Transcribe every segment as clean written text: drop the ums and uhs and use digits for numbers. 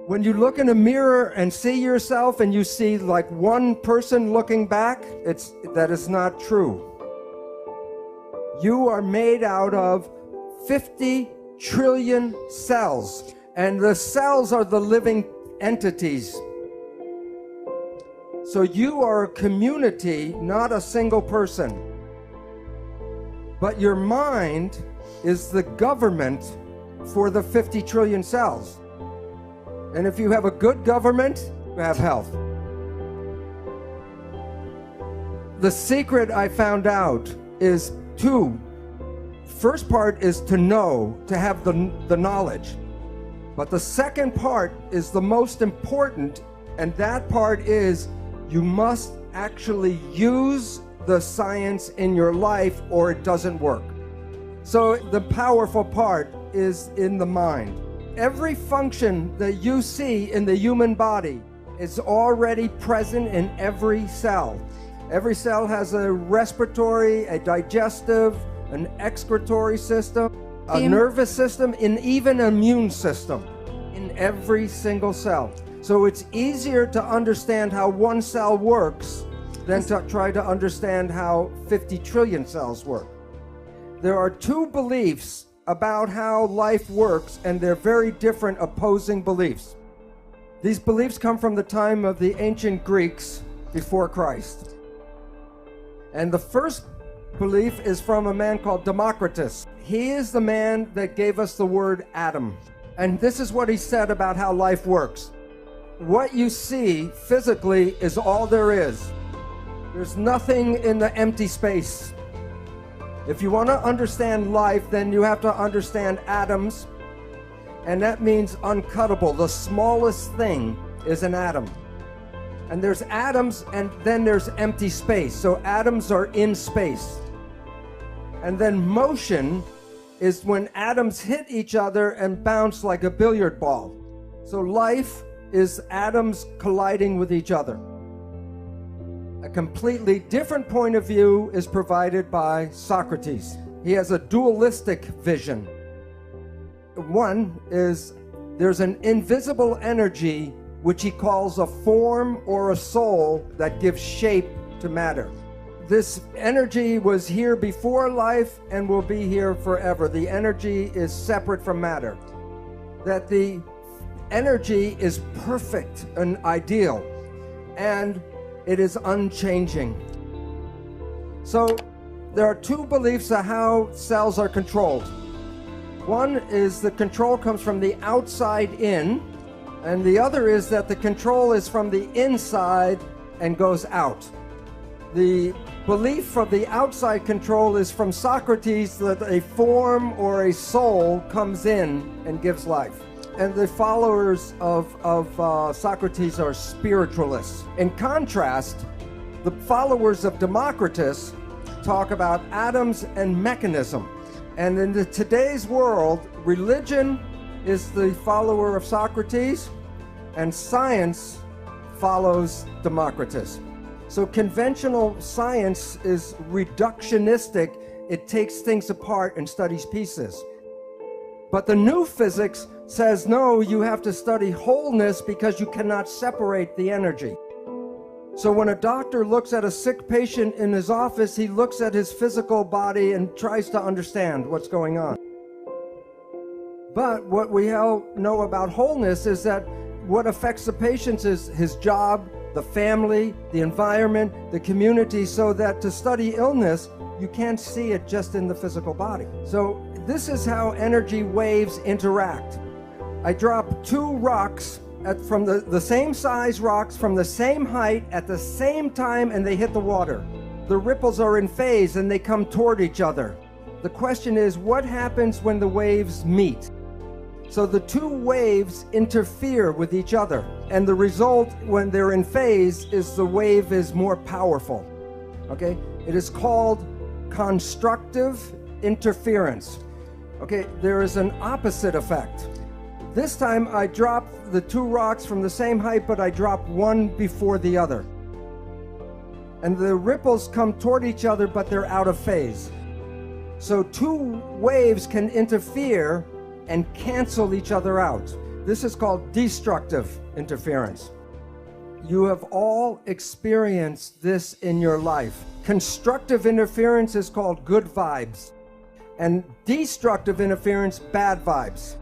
When you look in a mirror and see yourself and you see like one person looking back, that is not true. You are made out of 50 trillion cells, and the cells are the living entities. So you are a community, not a single person. But your mind is the government for the 50 trillion cells. And if you have a good government, you have health. The secret I found out is two. First part is to know, to have the knowledge. But the second part is the most important, and that part is you must actually use the science in your life or it doesn't work. So the powerful part is in the mind. Every function that you see in the human body is already present in every cell. Every cell has a respiratory, a digestive, an excretory system, a nervous system, and even an immune system in every single cell. So it's easier to understand how one cell works than to try to understand how 50 trillion cells work. There are two beliefs about how life works, and they're very different opposing beliefs. These beliefs come from the time of the ancient Greeks before Christ. And the first belief is from a man called Democritus. He is the man that gave us the word atom. And this is what he said about how life works. What you see physically is all there is. There's nothing in the empty space. If you want to understand life, then you have to understand atoms, and that means uncuttable. The smallest thing is an atom. And there's atoms, and then there's empty space. So atoms are in space. And then motion is when atoms hit each other and bounce like a billiard ball. So life is atoms colliding with each other. A completely different point of view is provided by Socrates. He has a dualistic vision. One is there's an invisible energy which he calls a form or a soul that gives shape to matter. This energy was here before life and will be here forever. The energy is separate from matter. That the energy is perfect and ideal, and it is unchanging. So there are two beliefs of how cells are controlled. One is the control comes from the outside in, and the other is that the control is from the inside and goes out. The belief from the outside control is from Socrates, that a form or a soul comes in and gives life. And the followers of Socrates are spiritualists. In contrast, the followers of Democritus talk about atoms and mechanism. And in today's world, religion is the follower of Socrates, and science follows Democritus. So conventional science is reductionistic. It takes things apart and studies pieces. But the new physics says, no, you have to study wholeness because you cannot separate the energy. So when a doctor looks at a sick patient in his office, he looks at his physical body and tries to understand what's going on. But what we all know about wholeness is that what affects the patient is his job, the family, the environment, the community, so that to study illness, you can't see it just in the physical body. So this is how energy waves interact. I drop two rocks from the same size rocks from the same height at the same time, and they hit the water. The ripples are in phase and they come toward each other. The question is, what happens when the waves meet? So the two waves interfere with each other, and the result when they're in phase is the wave is more powerful. Okay? It is called constructive interference. Okay, there is an opposite effect. This time I drop the two rocks from the same height, but I drop one before the other. And the ripples come toward each other, but they're out of phase. So two waves can interfere and cancel each other out. This is called destructive interference. You have all experienced this in your life. Constructive interference is called good vibes, and destructive interference, bad vibes.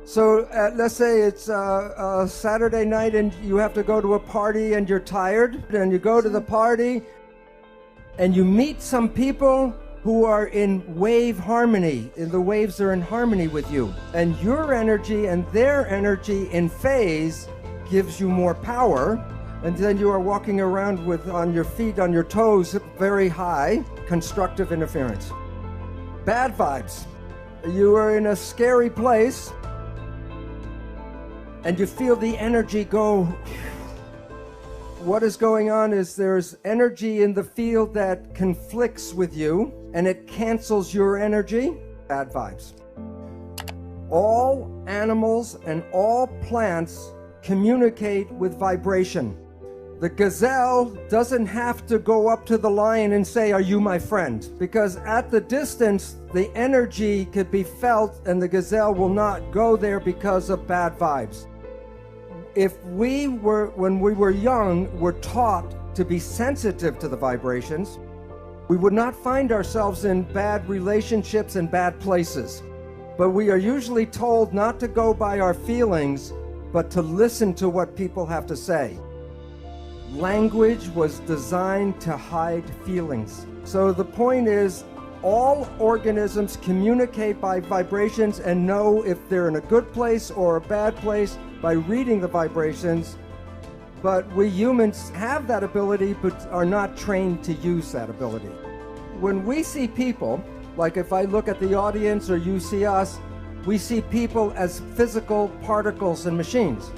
So let's say it's a Saturday night and you have to go to a party and you're tired, and you go to the party and you meet some people who are in wave harmony, and the waves are in harmony with you. And your energy and their energy in phase gives you more power, and then you are walking around with on your feet, on your toes, very high, constructive interference. Bad vibes. You are in a scary place, and you feel the energy go. What is going on is there's energy in the field that conflicts with you, and it cancels your energy. Bad vibes. All animals and all plants communicate with vibration. The gazelle doesn't have to go up to the lion and say, "Are you my friend?" Because at the distance, the energy could be felt, and the gazelle will not go there because of bad vibes. If we were, when we were young, were taught to be sensitive to the vibrations, we would not find ourselves in bad relationships and bad places. But we are usually told not to go by our feelings, but to listen to what people have to say. Language was designed to hide feelings. So the point is, all organisms communicate by vibrations and know if they're in a good place or a bad place by reading the vibrations. But we humans have that ability, but are not trained to use that ability. When we see people, like if I look at the audience or you see us, we see people as physical particles and machines.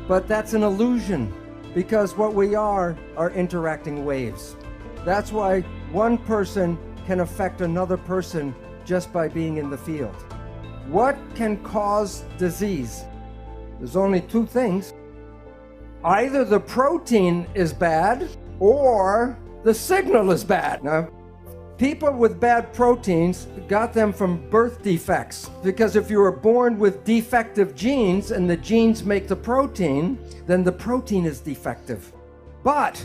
But that's an illusion, because what we are interacting waves. That's why one person can affect another person just by being in the field. What can cause disease? There's only two things. Either the protein is bad or the signal is bad. Now, people with bad proteins got them from birth defects, because if you were born with defective genes and the genes make the protein, then the protein is defective. But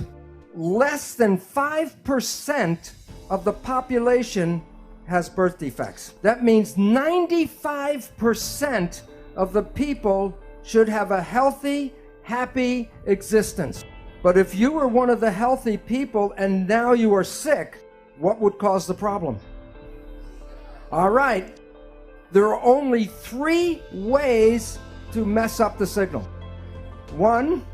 less than 5% of the population has birth defects. That means 95% of the people should have a healthy, happy existence. But if you were one of the healthy people and now you are sick, what would cause the problem? All right, there are only 3 ways to mess up the signal. 1,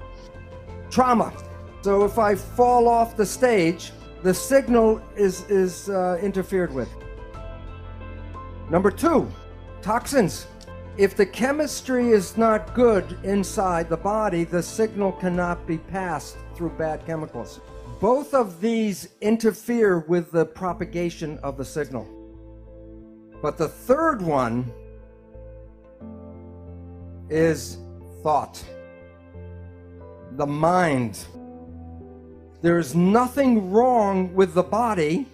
trauma. So if I fall off the stage, the signal is interfered with. Number 2, toxins. If the chemistry is not good inside the body, the signal cannot be passed through bad chemicals. Both of these interfere with the propagation of the signal. But the third one is thought, the mind. There's nothing wrong with the body.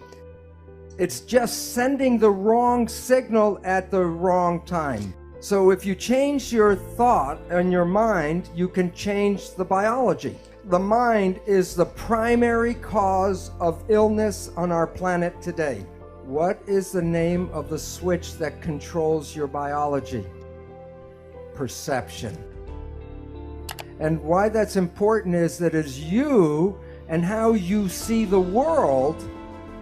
It's just sending the wrong signal at the wrong time. So if you change your thought and your mind, you can change the biology. The mind is the primary cause of illness on our planet today. What is the name of the switch that controls your biology? Perception. And why that's important is that it's you and how you see the world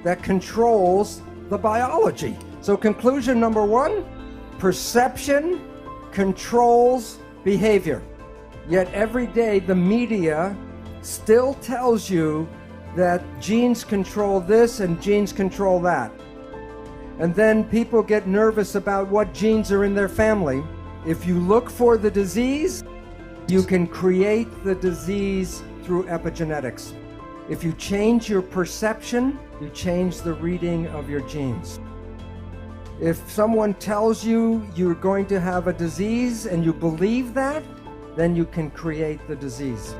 that controls the biology. So conclusion number 1, perception controls behavior. Yet every day the media still tells you that genes control this and genes control that. And then people get nervous about what genes are in their family. If you look for the disease, you can create the disease through epigenetics. If you change your perception, you change the reading of your genes. If someone tells you you're going to have a disease and you believe that, then you can create the disease.